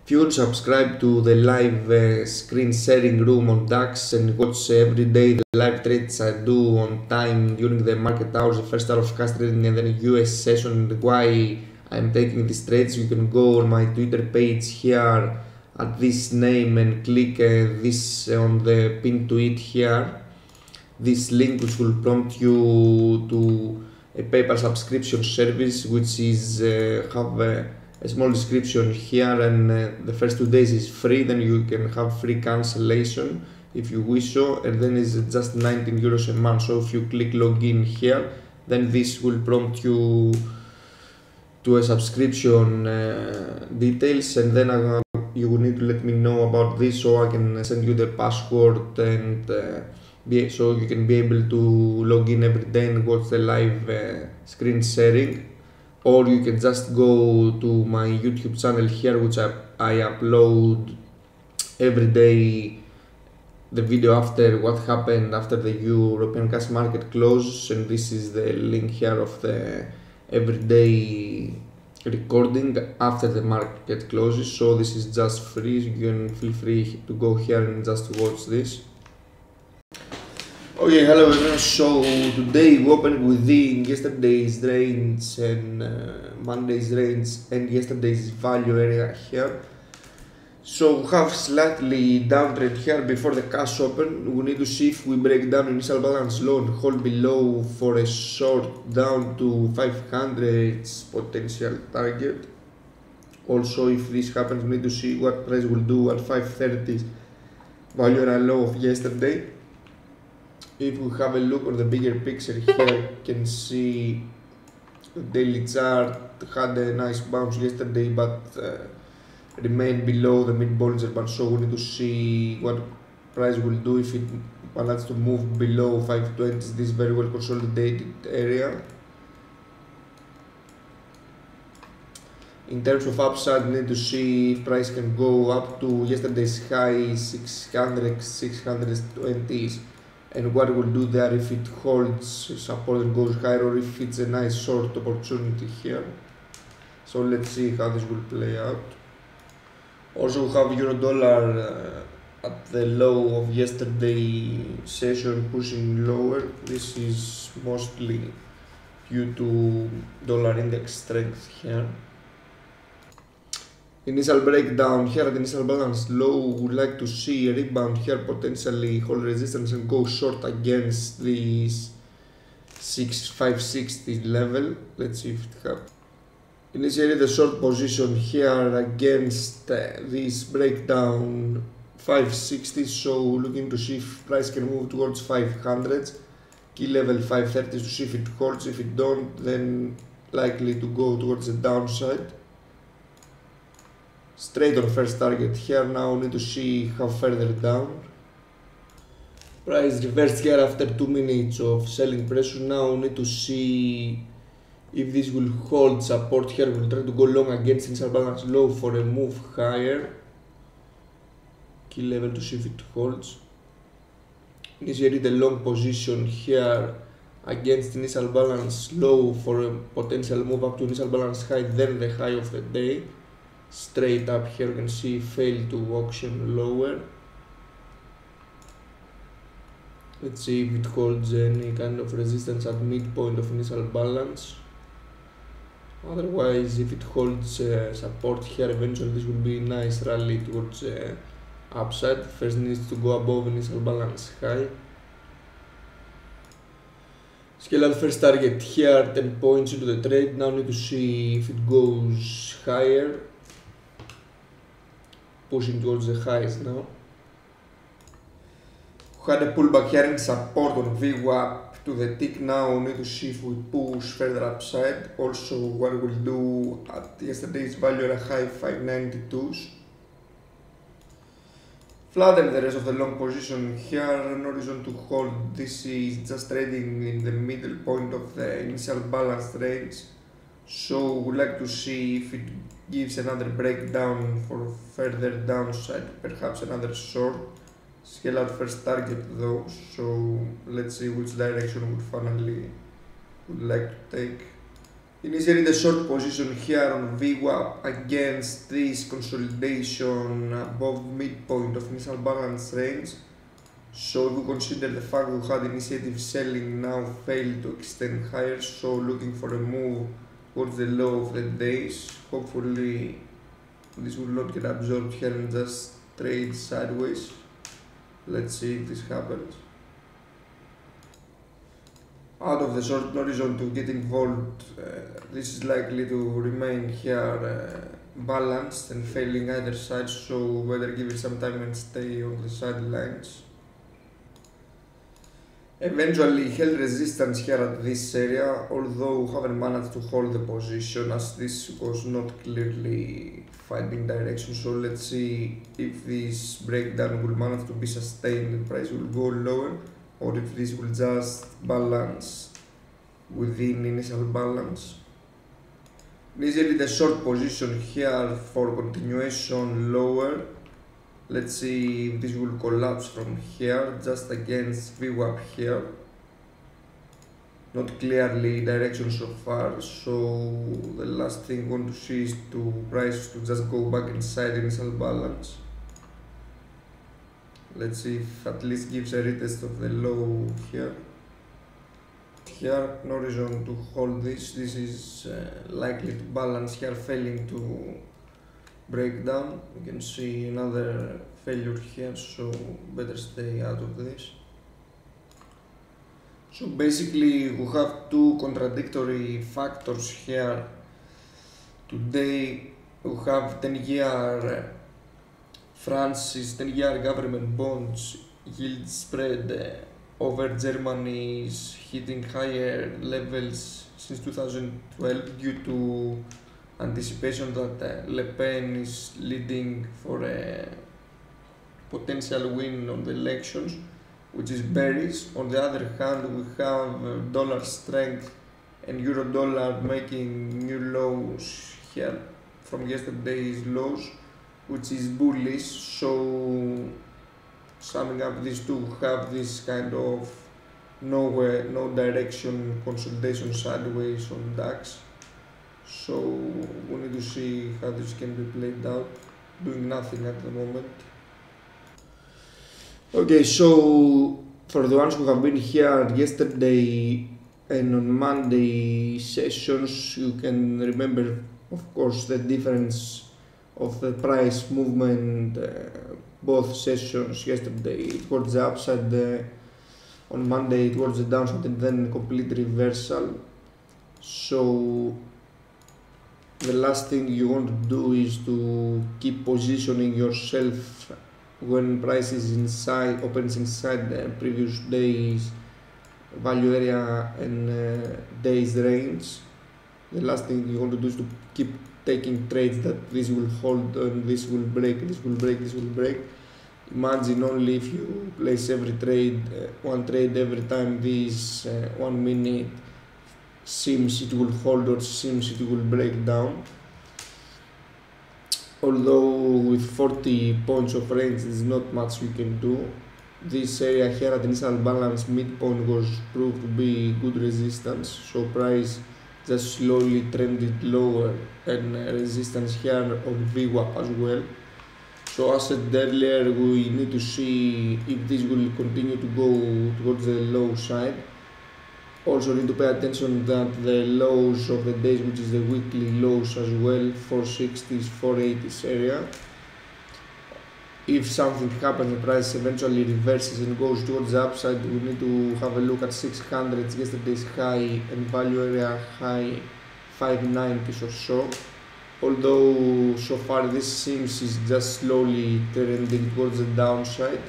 If you would subscribe to the live screen sharing room on DAX and watch every day the live trades I do on time during the market hours, the first hour of cash trading and then US session, and why I'm taking these trades, you can go on my Twitter page here at this name and click this on the pin tweet here, this link which will prompt you to a PayPal subscription service which is have a small description here, and the first 2 days is free, then you can have free cancellation if you wish so, and then it's just 19 euros a month. So if you click login here, then this will prompt you to a subscription details, and then you will need to let me know about this so I can send you the password, and so you can be able to log in every day and watch the live screen sharing. Or you can just go to my YouTube channel here, which I upload every day the video after what happened after the European cash market closes, and this is the link here of the everyday recording after the market closes. So this is just free, so you can feel free to go here and just watch this. Okay, hello everyone. So today we opened within yesterday's range and Monday's range and yesterday's value area here. So we have slightly downtrend here before the cash open. We need to see if we break down initial balance low and hold below for a short down to 500's potential target. Also, if this happens, we need to see what price will do at 530's value area low of yesterday. If we have a look on the bigger picture here, you can see the daily chart had a nice bounce yesterday, but remained below the mid-Bollinger Band. So we need to see what price will do if it manages to move below 520, this very well consolidated area. In terms of upside, we need to see if price can go up to yesterday's high 620s. And what it will do there if it holds support and goes higher, or if it's a nice short opportunity here. So let's see how this will play out. Also we have euro dollar at the low of yesterday session pushing lower. This is mostly due to dollar index strength here. Initial breakdown here at initial balance low, would like to see a rebound here, potentially hold resistance and go short against this 560 level. Let's see if it happens. Initiate the short position here against this breakdown 560, so looking to see if price can move towards 500s, key level 530 to see if it holds. If it don't, then likely to go towards the downside. Straight on first target here. Now we need to see how further down. Price reversed here after 2 minutes of selling pressure. Now we need to see if this will hold support here. We'll try to go long against initial balance low for a move higher. Key level to see if it holds. Initiate a long position here against initial balance low for a potential move up to initial balance high, then the high of the day. Straight up here you can see failed to auction lower. Let's see if it holds any kind of resistance at midpoint of initial balance. Otherwise, if it holds support here, eventually this will be a nice rally towards upside. First needs to go above initial balance high. Scale out first target here, 10 points into the trade. Now need to see if it goes higher, pushing towards the highs now. We had a pullback here and support on VWAP to the tick. Now we need to see if we push further upside. Also what we'll do at yesterday's value at a high 592s. Flatten the rest of the long position here, no reason to hold. This is just trading in the middle point of the initial balance range. So we'd like to see if it gives another breakdown for further downside, perhaps another short. Scale out first target though, so let's see which direction we finally would like to take. Initially the short position here on VWAP against this consolidation above midpoint of initial balance range. So if we consider the fact we had initiative selling now failed to extend higher, so looking for a move towards the low of the days. Hopefully this will not get absorbed here and just trade sideways. Let's see if this happens. Out of the short horizon to get involved, this is likely to remain here balanced and failing either side, so better give it some time and stay on the sidelines. Eventually held resistance here at this area, although haven't managed to hold the position as this was not clearly finding direction. So let's see if this breakdown will manage to be sustained and price will go lower, or if this will just balance within initial balance. Initially the short position here for continuation lower. Let's see if this will collapse from here, just against VWAP here. Not clearly direction so far, so the last thing we want to see is to price to just go back inside initial balance. Let's see if at least gives a retest of the low here. Here, no reason to hold this. This is likely to balance here, failing to breakdown. You can see another failure here, so better stay out of this. So basically we have two contradictory factors here. Today we have 10-year France's 10-year government bonds yield spread over Germany is hitting higher levels since 2012 due to anticipation that Le Pen is leading for a potential win on the elections, which is bearish. On the other hand, we have dollar strength and euro dollar making new lows here from yesterday's lows, which is bullish. So summing up these two, have this kind of nowhere, no direction consolidation sideways on DAX. So we need to see how this can be played out, doing nothing at the moment. Okay, so for the ones who have been here yesterday and on Monday sessions, you can remember, of course, the difference of the price movement both sessions. Yesterday towards the upside, on Monday towards the downside, and then complete reversal. So the last thing you want to do is to keep positioning yourself when price is inside, opens inside the previous day's value area and day's range. The last thing you want to do is to keep taking trades that this will hold and this will break, this will break, this will break. Imagine only if you place every trade, one trade every time this 1 minute seems it will hold or seems it will break down. Although with 40 points of range there is not much we can do. This area here at initial balance midpoint was proved to be good resistance, so price just slowly trended lower, and resistance here on VWAP as well. So as said earlier, we need to see if this will continue to go towards the low side. Also need to pay attention that the lows of the days, which is the weekly lows as well, 460s, 480s area. If something happens, the price eventually reverses and goes towards the upside, we need to have a look at 600, yesterday's high and value area high 590s or so. Although so far this seems is just slowly trending towards the downside.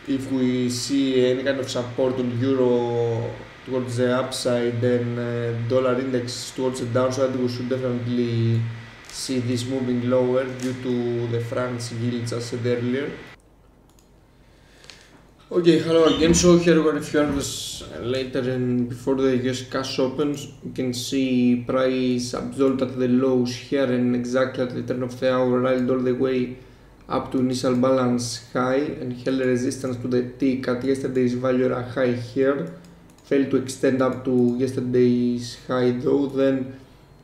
If we see any kind of support on euro towards the upside and dollar index towards the downside, we should definitely see this moving lower due to the France yields as said earlier. Okay, hello again. So here we are a few hours later and before the US cash opens, you can see price absorbed at the lows here and exactly at the turn of the hour rallied all the way up to initial balance high and held resistance to the tick at yesterday's value area high here, failed to extend up to yesterday's high though, then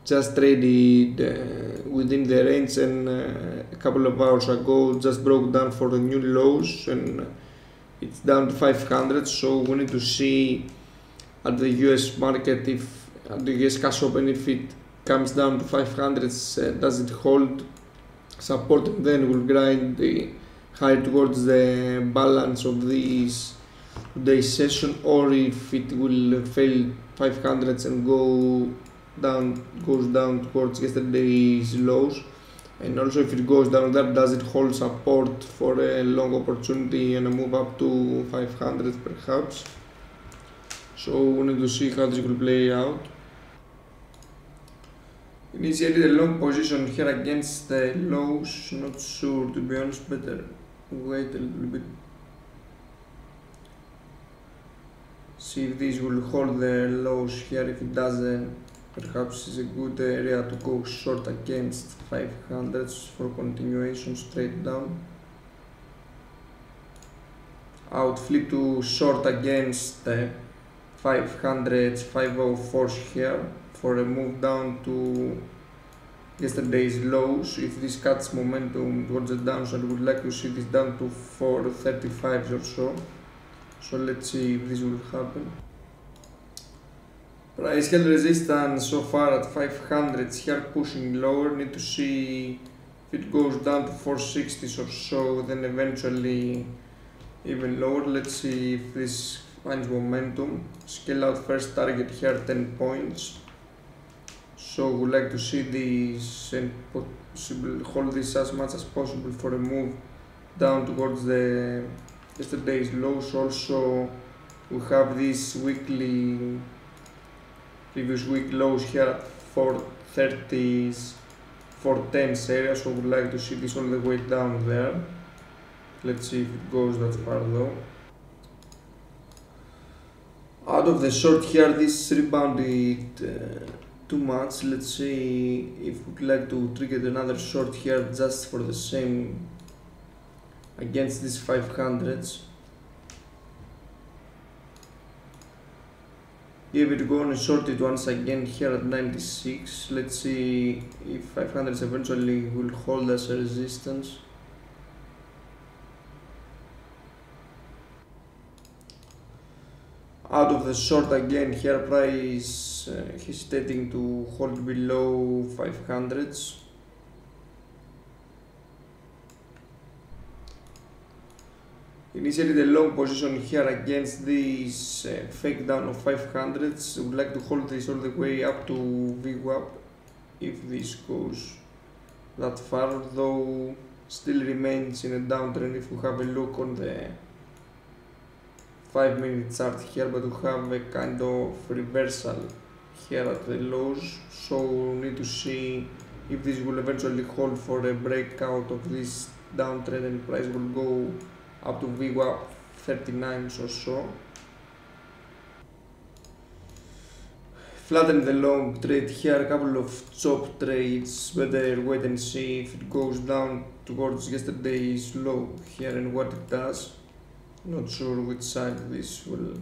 just traded within the range, and a couple of hours ago just broke down for the new lows, and it's down to 500. So we need to see at the US market, if at the US cash open, if it comes down to 500, does it hold support, and then will grind the higher towards the balance of this today's session, or if it will fail 500 and goes down towards yesterday's lows. And also, if it goes down there, does it hold support for a long opportunity and a move up to 500 perhaps? So we need to see how this will play out. Initially, the long position here against the lows, not sure, to be honest, better wait a little bit. See if this will hold the lows here. If it doesn't, perhaps it's a good area to go short against 500s for continuation straight down. I would flip to short against 500s, 504s here for a move down to yesterday's lows. If this cuts momentum towards the downside, I would like to see this down to 435s or so. So let's see if this will happen. Price held resistance so far at 500s here, pushing lower. Need to see if it goes down to 460s or so, then eventually even lower. Let's see if this finds momentum. Scale out first target here, 10 points. So we like to see this and hold this as much as possible for a move down towards the yesterday's lows. Also, we have this previous week lows here at 430s, 410s area, so we'd like to see this all the way down there. Let's see if it goes that far though. Out of the short here, this rebounded too much. Let's see if we'd like to trigger another short here just for the same against these 500s. Give it a go and short it once again here at 96. Let's see if 500s eventually will hold as a resistance. Out of the short again here, price hesitating to hold below 500s. Initially, the long position here against this fake down of 500s. Would like to hold this all the way up to VWAP if this goes that far, though still remains in a downtrend if we have a look on the 5-minute chart here, but we have a kind of reversal here at the lows, so we need to see if this will eventually hold for a breakout of this downtrend and price will go up to VWAP 39s or so. Flatten the long trade here, a couple of chop trades, better wait and see if it goes down towards yesterday's low here and what it does. Not sure which side this will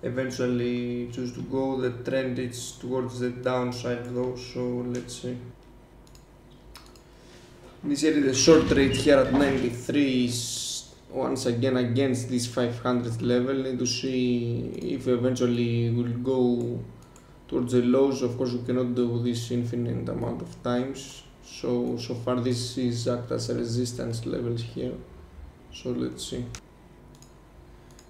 eventually choose to go. The trend is towards the downside though, so let's see. Initially the short trade here at 93 is once again against this 500 level. Need to see if eventually will go towards the lows. Of course we cannot do this infinite amount of times, so far this is act as a resistance levels here, so let's see.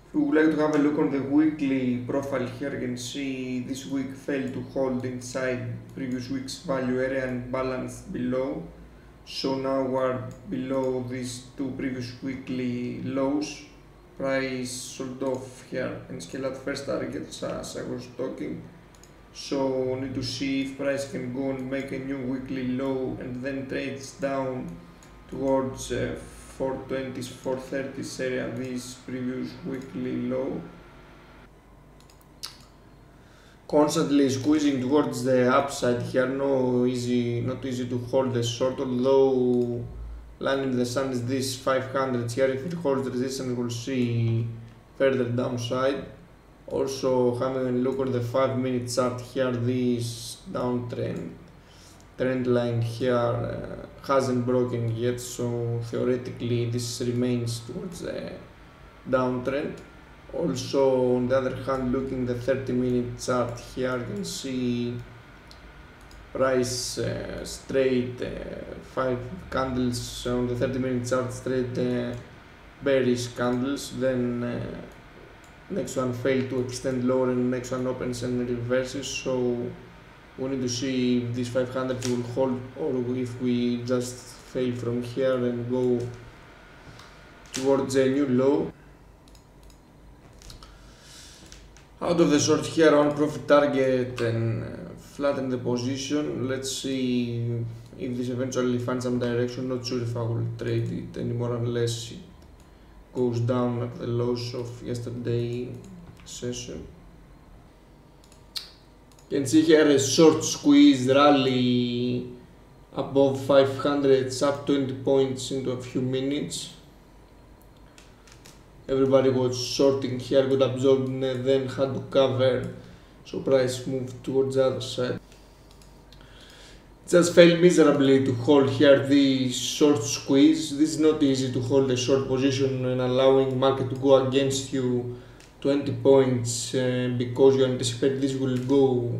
If we would like to have a look on the weekly profile here, you can see this week failed to hold inside previous week's value area and balanced below. So now we're below these two previous weekly lows. Price sold off here and scale out first targets as I was talking. So need to see if price can go and make a new weekly low and then trades down towards 420s, 430s area, this previous weekly low. Constantly squeezing towards the upside here, not easy to hold the short, although line in the sun is this 500 here. If it holds resistance, we'll see further downside. Also having a look at the 5-minute chart here, this downtrend trend line here hasn't broken yet, so theoretically this remains towards the downtrend. Also on the other hand, looking the 30-minute chart here, you can see price straight 5 candles on the 30-minute chart, straight bearish candles, then next one failed to extend lower and next one opens and reverses. So we need to see if this 500 will hold or if we just fail from here and go towards a new low. Out of the short here, one profit target and flatten the position. Let's see if this eventually finds some direction. Not sure if I will trade it anymore unless it goes down at the lows of yesterday session. You can see here a short squeeze rally above 500, up 20 points into a few minutes. Everybody was shorting here, got absorbed and then had to cover, so price moved towards the other side. Just failed miserably to hold here the short squeeze. This is not easy to hold a short position and allowing market to go against you 20 points because you anticipate this will go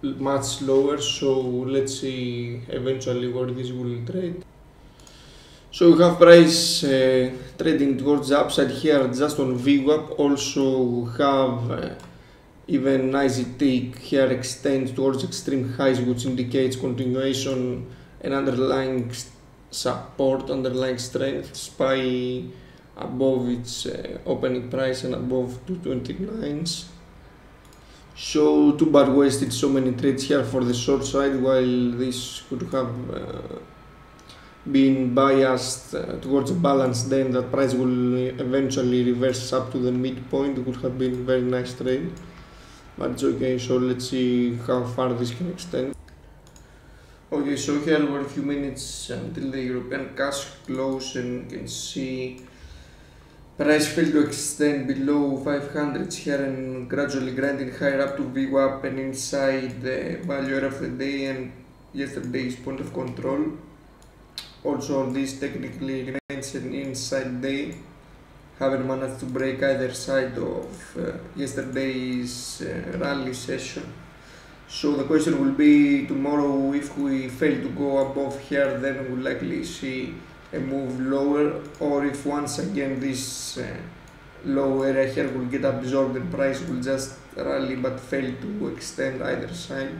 much lower. So let's see eventually where this will trade. So we have price trading towards the upside here just on VWAP. Also we have even nice tick here extends towards extreme highs, which indicates continuation and underlying support, underlying strength, SPY above its opening price and above 229s. So too bad wasted so many trades here for the short side, while this could have been biased towards a balanced day and that price will eventually reverse up to the midpoint. It would have been a very nice trade, but it's okay. So let's see how far this can extend. Okay, so here we're a few minutes until the European cash close and you can see price failed to extend below 500 here and gradually grinding higher up to VWAP and inside the value area of the day and yesterday's point of control. Also this technically remains an inside day, haven't managed to break either side of yesterday's rally session. So the question will be tomorrow, if we fail to go above here, then we'll likely see a move lower, or if once again this low area here will get absorbed and price will just rally but fail to extend either side.